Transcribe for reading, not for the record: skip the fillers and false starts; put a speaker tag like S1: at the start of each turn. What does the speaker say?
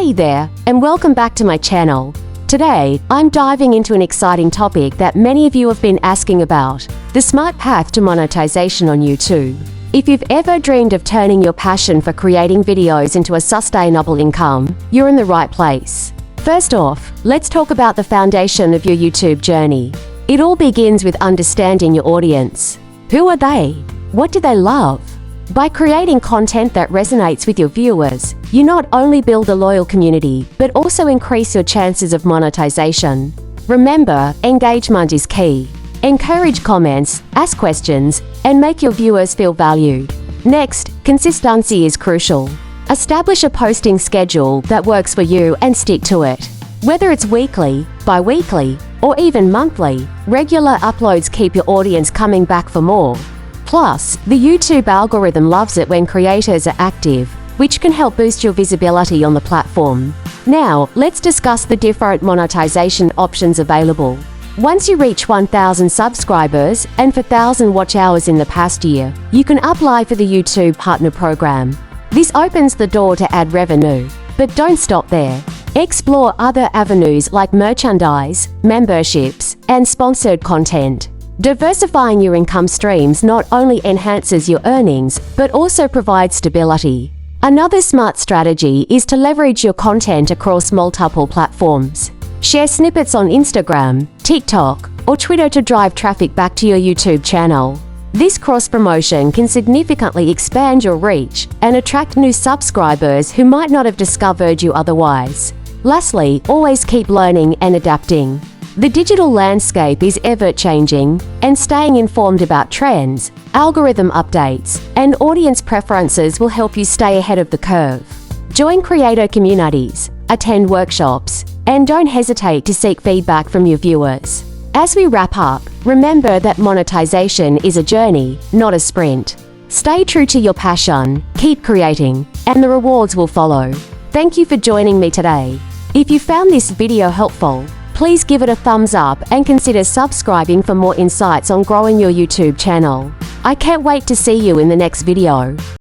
S1: Hey there, and welcome back to my channel. Today, I'm diving into an exciting topic that many of you have been asking about, the smart path to monetization on YouTube. If you've ever dreamed of turning your passion for creating videos into a sustainable income, you're in the right place. First off, let's talk about the foundation of your YouTube journey. It all begins with understanding your audience. Who are they? What do they love? By creating content that resonates with your viewers, you not only build a loyal community, but also increase your chances of monetization. Remember, engagement is key. Encourage comments, ask questions, and make your viewers feel valued. Next, consistency is crucial. Establish a posting schedule that works for you and stick to it. Whether it's weekly, bi-weekly, or even monthly, regular uploads keep your audience coming back for more. Plus, the YouTube algorithm loves it when creators are active, which can help boost your visibility on the platform. Now, let's discuss the different monetization options available. Once you reach 1,000 subscribers and 4,000 watch hours in the past year, you can apply for the YouTube Partner Program. This opens the door to ad revenue. But don't stop there. Explore other avenues like merchandise, memberships, and sponsored content. Diversifying your income streams not only enhances your earnings, but also provides stability. Another smart strategy is to leverage your content across multiple platforms. Share snippets on Instagram, TikTok, or Twitter to drive traffic back to your YouTube channel. This cross-promotion can significantly expand your reach and attract new subscribers who might not have discovered you otherwise. Lastly, always keep learning and adapting. The digital landscape is ever-changing, and staying informed about trends, algorithm updates, and audience preferences will help you stay ahead of the curve. Join creator communities, attend workshops, and don't hesitate to seek feedback from your viewers. As we wrap up, remember that monetization is a journey, not a sprint. Stay true to your passion, keep creating, and the rewards will follow. Thank you for joining me today. If you found this video helpful, please give it a thumbs up and consider subscribing for more insights on growing your YouTube channel. I can't wait to see you in the next video.